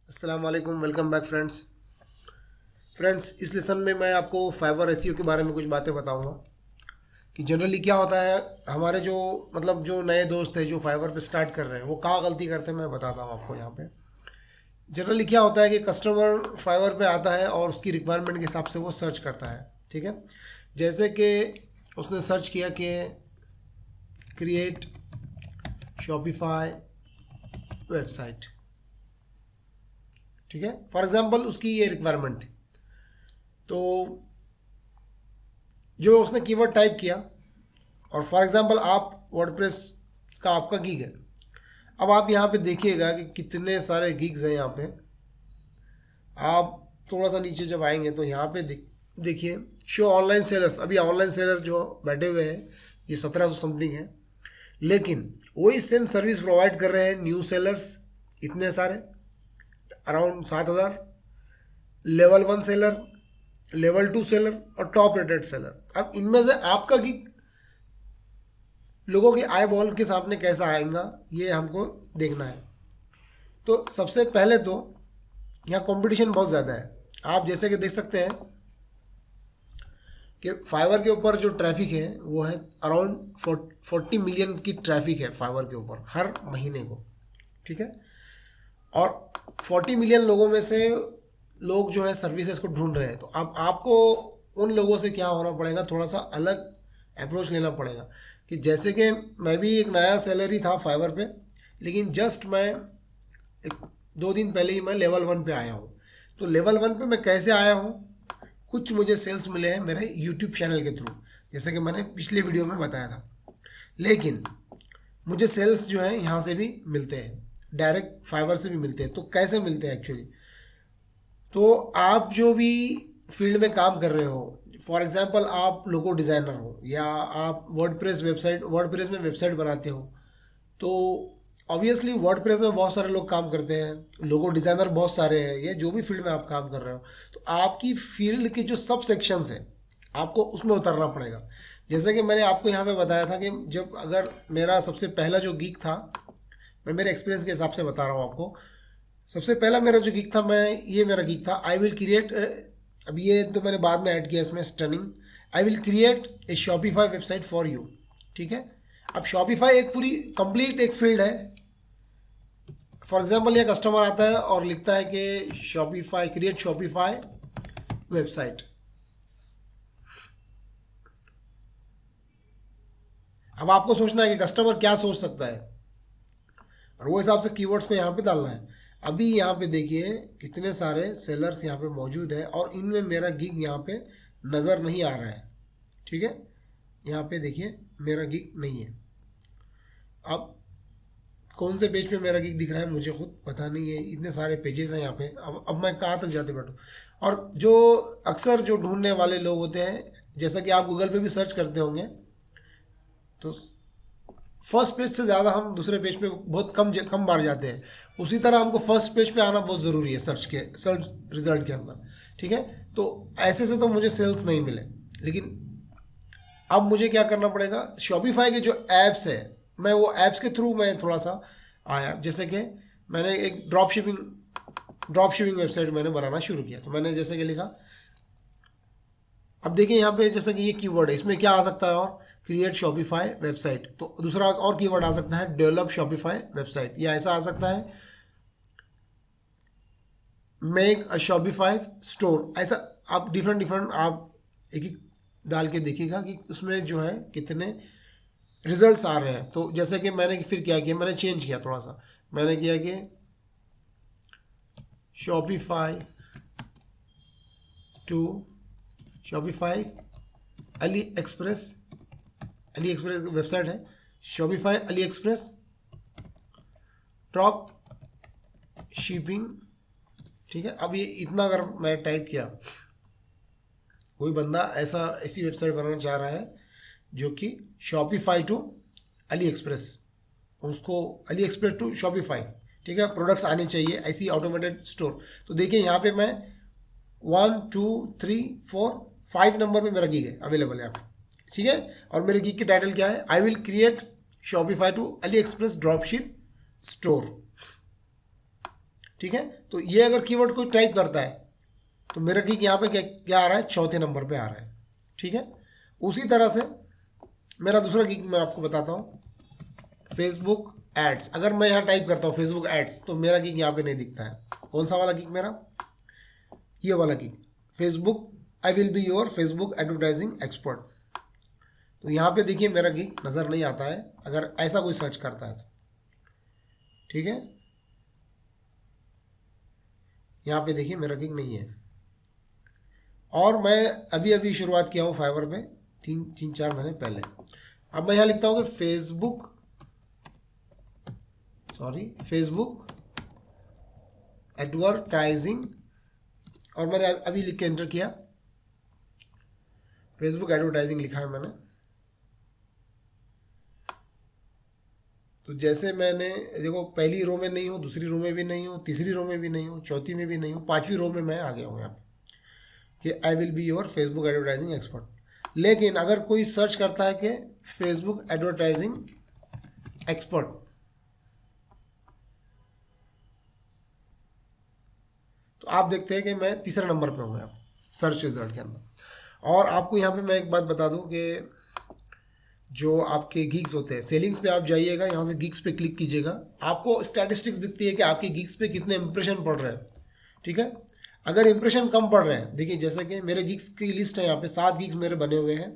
अस्सलाम वालेकुम, welcome back friends. इस लेसन में मैं आपको फाइवर एसईओ के बारे में कुछ बातें बताऊंगा कि जनरली क्या होता है। हमारे जो नए दोस्त हैं जो फाइवर पे स्टार्ट कर रहे हैं वो कहाँ गलती करते हैं मैं बताता हूँ आपको। यहाँ पे जनरली क्या होता है कि कस्टमर फाइवर पे आता है और उसकी रिक्वायरमेंट के हिसाब से वो सर्च करता है। ठीक है, जैसे कि उसने सर्च किया कि क्रिएट शॉपिफाई वेबसाइट। ठीक है, फॉर एग्जांपल उसकी ये रिक्वायरमेंट थी, तो जो उसने कीवर्ड टाइप किया और फॉर एग्जांपल आप वर्डप्रेस का आपका गीग है। अब आप यहाँ पे देखिएगा कि कितने सारे गिग्स हैं यहाँ पे। आप थोड़ा सा नीचे जब आएंगे तो यहाँ पे देखिए शो ऑनलाइन सेलर्स। अभी ऑनलाइन सेलर जो बैठे हुए हैं ये 1700 समथिंग है, लेकिन वही सेम सर्विस प्रोवाइड कर रहे हैं न्यू सेलर्स इतने सारे around 7000, level 1 seller, level 2 seller और टॉप रेटेड सेलर। अब इनमें से आपका गिग लोगों के आई बॉल के सामने कैसा आएगा ये हमको देखना है। तो सबसे पहले तो यहाँ कंपटीशन बहुत ज़्यादा है। आप जैसे कि देख सकते हैं कि फाइवर के ऊपर जो ट्रैफिक है वो है अराउंड 40 मिलियन की ट्रैफिक है फाइवर के ऊपर हर महीने को। ठीक है, और 40 मिलियन लोगों में से लोग जो है सर्विसेज को ढूंढ रहे हैं। तो अब आपको उन लोगों से क्या होना पड़ेगा, थोड़ा सा अलग अप्रोच लेना पड़ेगा। कि जैसे कि मैं भी एक नया सैलरी था फाइवर पे, लेकिन जस्ट मैं एक 2 दिन पहले ही मैं लेवल 1 पे आया हूँ। तो लेवल 1 पे मैं कैसे आया हूँ, कुछ मुझे सेल्स मिले हैं मेरे यूट्यूब चैनल के थ्रू, जैसे कि मैंने पिछले वीडियो में बताया था। लेकिन मुझे सेल्स जो है यहाँ से भी मिलते हैं, डायरेक्ट फाइवर से भी मिलते हैं। तो कैसे मिलते हैं एक्चुअली, तो आप जो भी फील्ड में काम कर रहे हो, फॉर एग्जांपल आप लोगो डिज़ाइनर हो या आप वर्डप्रेस में वेबसाइट बनाते हो, तो ऑब्वियसली वर्डप्रेस में बहुत सारे लोग काम करते हैं, लोगो डिज़ाइनर बहुत सारे हैं, या जो भी फील्ड में आप काम कर रहे हो। तो आपकी फील्ड के जो सब सेक्शंस हैं आपको उसमें उतरना पड़ेगा। जैसे कि मैंने आपको यहाँ पे बताया था कि जब अगर मेरा सबसे पहला जो गीक था, मैं मेरे एक्सपीरियंस के हिसाब से बता रहा हूँ आपको। सबसे पहला मेरा जो गिग था, ये मेरा गिग था आई विल क्रिएट। अब ये तो मैंने बाद में ऐड किया इसमें stunning. I will create a Shopify website for you. ठीक है, अब शॉपिफाई एक पूरी कंप्लीट एक फील्ड है। फॉर एग्जांपल ये कस्टमर आता है और लिखता है कि शॉपिफाई क्रिएट शॉपिफाई वेबसाइट। अब आपको सोचना है कि कस्टमर क्या सोच सकता है और वो हिसाब से कीवर्ड्स को यहाँ पे डालना है। अभी यहाँ पे देखिए कितने सारे सेलर्स यहाँ पे मौजूद है और इनमें मेरा गिग यहाँ पे नज़र नहीं आ रहा है। ठीक है, यहाँ पे देखिए मेरा गिग नहीं है। अब कौन से पेज पे मेरा गिग दिख रहा है मुझे खुद पता नहीं है, इतने सारे पेजेस हैं यहाँ पे। अब मैं कहाँ तक जाते बैठूँ। और जो अक्सर जो ढूंढने वाले लोग होते हैं, जैसा कि आप गूगल पे भी सर्च करते होंगे, तो फर्स्ट पेज से ज़्यादा हम दूसरे पेज पे बहुत कम बार जाते हैं। उसी तरह हमको फर्स्ट पेज पे आना बहुत ज़रूरी है सर्च रिजल्ट के अंदर। ठीक है, तो ऐसे से तो मुझे सेल्स नहीं मिले, लेकिन अब मुझे क्या करना पड़ेगा, शॉपिफाई के जो ऐप्स है मैं वो ऐप्स के थ्रू मैं थोड़ा सा आया। जैसे कि मैंने एक ड्रॉप शिपिंग वेबसाइट मैंने बनाना शुरू किया। तो मैंने जैसे कि लिखा, अब देखिए यहाँ पे जैसे कि ये कीवर्ड है, इसमें क्या आ सकता है, और क्रिएट शॉपिफाई वेबसाइट। तो दूसरा और कीवर्ड आ सकता है डेवलप शॉपिफाई वेबसाइट, या ऐसा आ सकता है मेक अ शॉपिफाई स्टोर। ऐसा आप डिफरेंट आप एक एक डाल के देखिएगा कि उसमें जो है कितने रिजल्ट्स आ रहे हैं। तो जैसे कि मैंने फिर क्या किया, मैंने चेंज किया थोड़ा सा। मैंने किया कि Shopify to Shopify AliExpress website है, Shopify AliExpress drop shipping. ठीक है, अब ये इतना अगर मैं टाइप किया, कोई बंदा ऐसी वेबसाइट बनाना चाह रहा है जो कि शॉपिफाई टू अली एक्सप्रेस, उसको अली एक्सप्रेस टू शॉपिफाई। ठीक है, प्रोडक्ट्स आने चाहिए ऐसी ऑटोमेटेड स्टोर। तो देखिए यहाँ पे मैं 1 2 3 4 5 नंबर पे मेरा गिग है अवेलेबल है यहाँ पे। ठीक है, और मेरे गिग की टाइटल क्या है, I will create Shopify to AliExpress drop ship store. ठीक है। तो ये अगर कीवर्ड कोई टाइप करता है तो मेरा गिग यहाँ पे क्या क्या आ रहा है, चौथे नंबर पे आ रहा है। ठीक है। उसी तरह से मेरा दूसरा गिग मैं आपको बताता हूँ, फेसबुक एड्स। अगर मैं यहाँ टाइप करता हूँ फेसबुक एड्स तो मेरा गिग यहाँ पे नहीं दिखता है। कौन सा वाला गिग मेरा, ये वाला gig, Facebook I will be your Facebook advertising expert. तो यहाँ पे देखिए मेरा गिग नज़र नहीं आता है अगर ऐसा कोई सर्च करता है तो। ठीक है, यहाँ पे देखिए मेरा गिग नहीं है। और मैं अभी अभी शुरुआत किया हूँ फाइवर पे, तीन चार महीने पहले। अब मैं यहाँ लिखता हूँ कि फेसबुक एडवर्टाइजिंग, और मैंने अभी लिख के एंटर किया, फेसबुक एडवर्टाइजिंग लिखा है मैंने। तो जैसे मैंने देखो, पहली रो में नहीं हूँ, दूसरी रो में भी नहीं हूँ, तीसरी रो में भी नहीं हूँ, चौथी में भी नहीं हूँ, पांचवी रो में मैं आ गया हूँ यहाँ पे कि I will be your Facebook advertising expert. लेकिन अगर कोई सर्च करता है कि फेसबुक एडवर्टाइजिंग एक्सपर्ट, तो आप देखते हैं कि मैं तीसरे नंबर पे हूँ यहाँ सर्च रिजल्ट के अंदर। और आपको यहाँ पे मैं एक बात बता दूँ कि जो आपके गिग्स होते हैं, सेलिंग्स पे आप जाइएगा, यहाँ से गिग्स पे क्लिक कीजिएगा, आपको स्टैटिस्टिक्स दिखती है कि आपके गिग्स पे कितने इंप्रेशन पड़ रहे हैं। ठीक है, अगर इंप्रेशन कम पड़ रहे हैं, देखिए जैसे कि मेरे गिग्स की लिस्ट है यहाँ पे, 7 गिग्स मेरे बने हुए हैं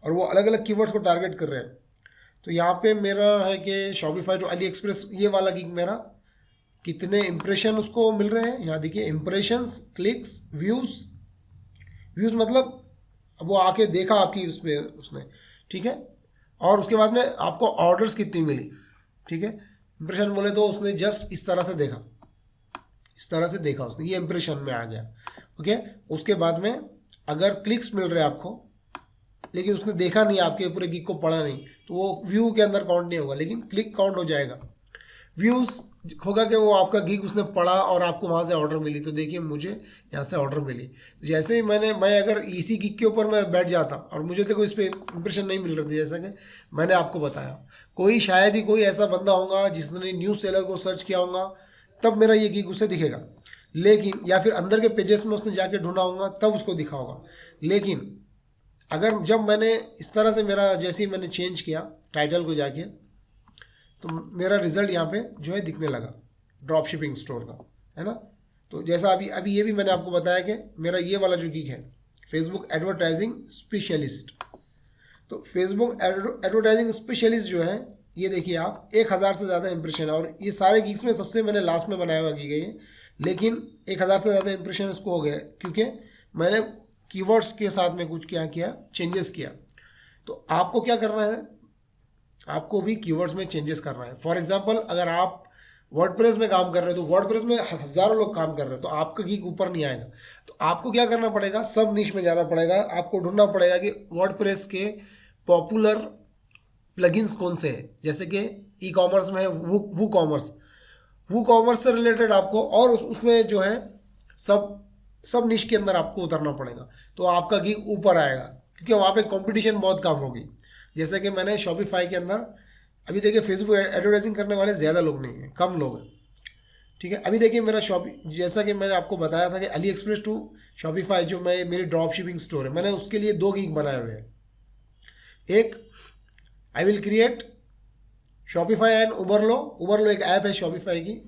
और वो अलग अलग कीवर्ड्स को टारगेट कर रहे हैं। तो यहाँ पे मेरा है कि शॉपिफाई टू अली एक्सप्रेस, ये वाला गिग मेरा कितने इंप्रेशन उसको मिल रहे हैं, यहाँ देखिए इंप्रेशंस, क्लिक्स, व्यूज़ मतलब वो आके देखा आपकी उस पर उसने। ठीक है, और उसके बाद में आपको ऑर्डर्स कितनी मिली। ठीक है, इंप्रेशन बोले तो उसने जस्ट इस तरह से देखा, इस तरह से देखा उसने, ये इंप्रेशन में आ गया। ओके, उसके बाद में अगर क्लिक्स मिल रहे हैं आपको, लेकिन उसने देखा नहीं, आपके पूरे गिग को पढ़ा नहीं, तो वो व्यू के अंदर काउंट नहीं होगा, लेकिन क्लिक काउंट हो जाएगा। व्यूज़ होगा कि वो आपका गिग उसने पढ़ा और आपको वहाँ से ऑर्डर मिली। तो देखिए मुझे यहाँ से ऑर्डर मिली, जैसे ही मैं अगर इसी गिग के ऊपर मैं बैठ जाता और मुझे देखो इस पर इंप्रेशन नहीं मिल रही थी, जैसा कि मैंने आपको बताया, कोई शायद ही कोई ऐसा बंदा होगा जिसने न्यूज़ सेलर को सर्च किया होगा, तब मेरा ये गिग उसे दिखेगा। लेकिन या फिर अंदर के पेजेस में उसने जाके ढूंढा होगा तब उसको दिखा होगा। लेकिन अगर जब मैंने इस तरह से मेरा जैसे ही मैंने चेंज किया टाइटल को जाके, तो मेरा रिजल्ट यहाँ पे जो है दिखने लगा ड्रॉप शिपिंग स्टोर का, है ना। तो जैसा अभी ये भी मैंने आपको बताया कि मेरा ये वाला जो गिग है फेसबुक एडवर्टाइजिंग स्पेशलिस्ट, तो फेसबुक एडवर्टाइजिंग स्पेशलिस्ट जो है, ये देखिए आप 1000 से ज़्यादा इंप्रेशन है। और ये सारे गिग्स में सबसे मैंने लास्ट में बनाया हुआ गिग है ये, लेकिन 1000 से ज़्यादा इंप्रेशन इसको हो गया क्योंकि मैंने कीवर्ड्स के साथ में कुछ क्या किया, चेंजेस किया। तो आपको क्या करना है, आपको भी कीवर्ड्स में चेंजेस करना है। फॉर एग्जांपल अगर आप वर्डप्रेस में काम कर रहे हो, तो वर्डप्रेस में हज़ारों लोग काम कर रहे हैं, तो आपका गिग ऊपर नहीं आएगा। तो आपको क्या करना पड़ेगा, सब निश में जाना पड़ेगा, आपको ढूंढना पड़ेगा कि वर्डप्रेस के पॉपुलर प्लगइन्स कौन से हैं। जैसे कि ई कॉमर्स में है वू कॉमर्स से रिलेटेड आपको, और उसमें जो है सब निश के अंदर आपको उतरना पड़ेगा, तो आपका गिग ऊपर आएगा क्योंकि वहाँ पे कंपटीशन बहुत कम होगी। जैसे कि मैंने शॉपिफाई के अंदर, अभी देखिए फेसबुक एडवर्टाइजिंग करने वाले ज़्यादा लोग नहीं हैं, कम लोग हैं। ठीक है, अभी देखिए मेरा जैसा कि मैंने आपको बताया था कि अली एक्सप्रेस टू शॉपिफाई जो मेरी ड्रॉप शिपिंग स्टोर है, मैंने उसके लिए 2 गिग बनाए हुए हैं। एक I will create Shopify and Oberlo एक ऐप है शॉपिफाई की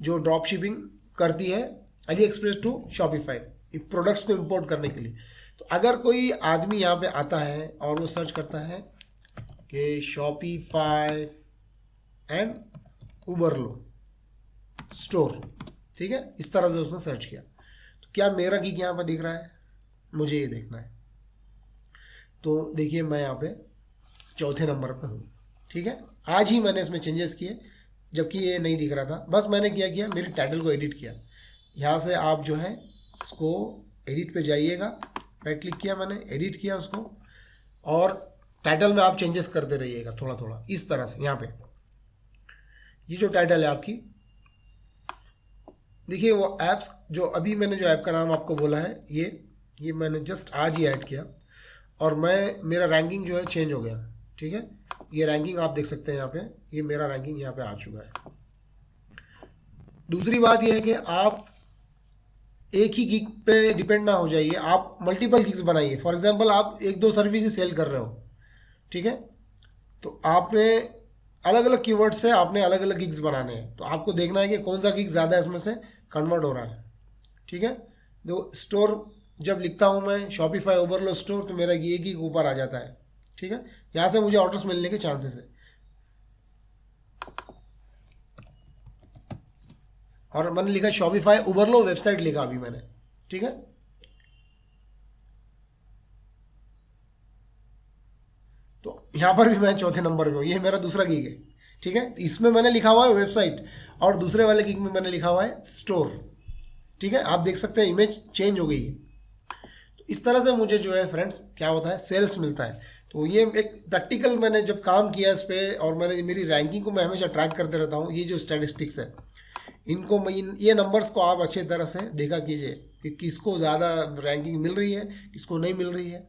जो ड्रॉप शिपिंग करती है AliExpress to Shopify products को इंपोर्ट करने के लिए। तो अगर कोई आदमी यहाँ पे आता है और वो सर्च करता है कि शॉपिफाई एंड उबरलो स्टोर, ठीक है, इस तरह से उसने सर्च किया, तो क्या मेरा गिग यहाँ पर दिख रहा है, मुझे ये देखना है। तो देखिए मैं यहाँ पे चौथे नंबर पे हूँ। ठीक है, आज ही मैंने इसमें चेंजेस किए जबकि ये नहीं दिख रहा था। बस मैंने क्या किया, मेरी टाइटल को एडिट किया। यहाँ से आप जो है इसको एडिट पे जाइएगा, राइट क्लिक किया मैंने, एडिट किया उसको, और टाइटल में आप चेंजेस करते रहिएगा थोड़ा थोड़ा इस तरह से। यहाँ पे ये जो टाइटल है आपकी, देखिए वो ऐप्स जो अभी मैंने जो ऐप का नाम आपको बोला है ये मैंने जस्ट आज ही ऐड किया और मेरा रैंकिंग जो है चेंज हो गया। ठीक है, ये रैंकिंग आप देख सकते हैं यहाँ पे, ये मेरा रैंकिंग यहाँ पे आ चुका है। दूसरी बात यह है कि आप एक ही गिग पे डिपेंड ना हो जाइए, आप मल्टीपल गिग्स बनाइए। फॉर एग्जांपल आप एक दो सर्विस ही सेल कर रहे हो, ठीक है, तो आपने अलग अलग कीवर्ड से आपने अलग अलग गिग्स बनाने हैं, तो आपको देखना है कि कौन सा गिग ज़्यादा इसमें से कन्वर्ट हो रहा है, ठीक है। देखो स्टोर जब लिखता हूँ मैं शॉपिफाई ओवरलो स्टोर, तो मेरा ये गिग ऊपर आ जाता है, ठीक है, यहाँ से मुझे ऑर्डर्स मिलने के चांसेस है। और मैंने लिखा शॉपिफाई ओवरलो वेबसाइट लिखा अभी मैंने, ठीक है। तो यहाँ पर भी मैं चौथे नंबर पे हूँ, ये मेरा दूसरा गिग है, ठीक है। इसमें मैंने लिखा हुआ है वेबसाइट, और दूसरे वाले गिग में मैंने लिखा हुआ है स्टोर, ठीक है। आप देख सकते हैं इमेज चेंज हो गई है। तो इस तरह से मुझे जो है फ्रेंड्स क्या होता है, सेल्स मिलता है। तो ये एक प्रैक्टिकल मैंने जब काम किया इस पर, और मैंने मेरी रैंकिंग को मैं हमेशा ट्रैक करते रहता हूँ। ये जो स्टैटिस्टिक्स है इनको मैं ये नंबर्स को आप अच्छे तरह से देखा कीजिए कि किसको ज़्यादा रैंकिंग मिल रही है, किसको नहीं मिल रही है।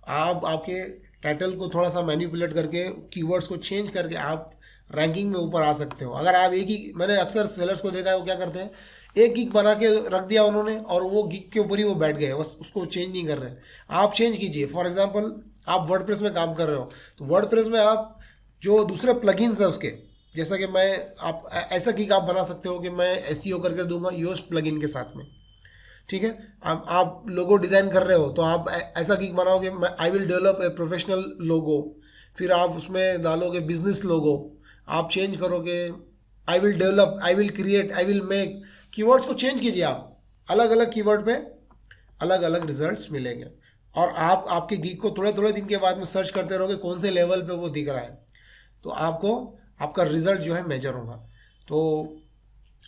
आप आपके टाइटल को थोड़ा सा मैनिपुलेट करके, कीवर्ड्स को चेंज करके आप रैंकिंग में ऊपर आ सकते हो। अगर आप एक ही, मैंने अक्सर सेलर्स को देखा है वो क्या करते हैं, एक गिग बना के रख दिया उन्होंने और वो गिग के ऊपर ही वो बैठ गए, बस उसको चेंज नहीं कर रहे। आप चेंज कीजिए। फॉर एग्जांपल आप वर्डप्रेस में काम कर रहे हो, तो वर्डप्रेस में आप जो दूसरे प्लगइन्स हैं उसके, जैसा कि मैं आप ऐसा गिग आप बना सकते हो कि मैं एसईओ करके दूंगा योस्ट प्लगइन के साथ में, ठीक है। आप लोगो डिज़ाइन कर रहे हो, तो आप ऐसा गिग बनाओगे, मैं I will develop a professional logo, फिर आप उसमें डालोगे बिजनेस लोगो, आप चेंज करोगे I will develop, I will create, I will make. Keywords को चेंज कीजिए आप, अलग अलग कीवर्ड पे अलग अलग रिजल्ट्स मिलेंगे। और आप आपके गिग को थोड़े थोड़े दिन के बाद में सर्च करते रहोगे कौन से लेवल पे वो दिख रहा है, तो आपको आपका रिजल्ट जो है मेजर होगा। तो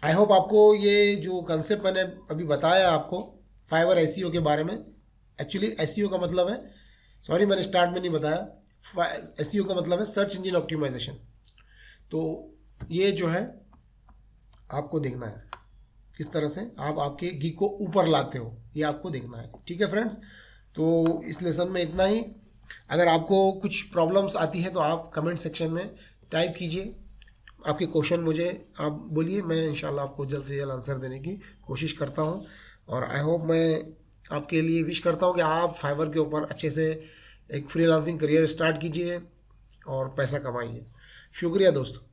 आई होप आपको ये जो कंसेप्ट मैंने अभी बताया आपको फाइवर एसईओ के बारे में, एक्चुअली एसईओ का मतलब है, सॉरी मैंने स्टार्ट में नहीं बताया, एसईओ का मतलब है सर्च इंजन ऑप्टिमाइजेशन। तो ये जो है आपको देखना है किस तरह से आप आपके गिग को ऊपर लाते हो, ये आपको देखना है, ठीक है फ्रेंड्स। तो इस लेसन में इतना ही। अगर आपको कुछ प्रॉब्लम्स आती है तो आप कमेंट सेक्शन में टाइप कीजिए, आपके क्वेश्चन मुझे आप बोलिए, मैं इंशाल्लाह आपको जल्द से जल्द आंसर देने की कोशिश करता हूँ। और आई होप मैं आपके लिए विश करता हूँ कि आप फाइवर के ऊपर अच्छे से एक फ्रीलांसिंग करियर स्टार्ट कीजिए और पैसा कमाइए। शुक्रिया दोस्तों।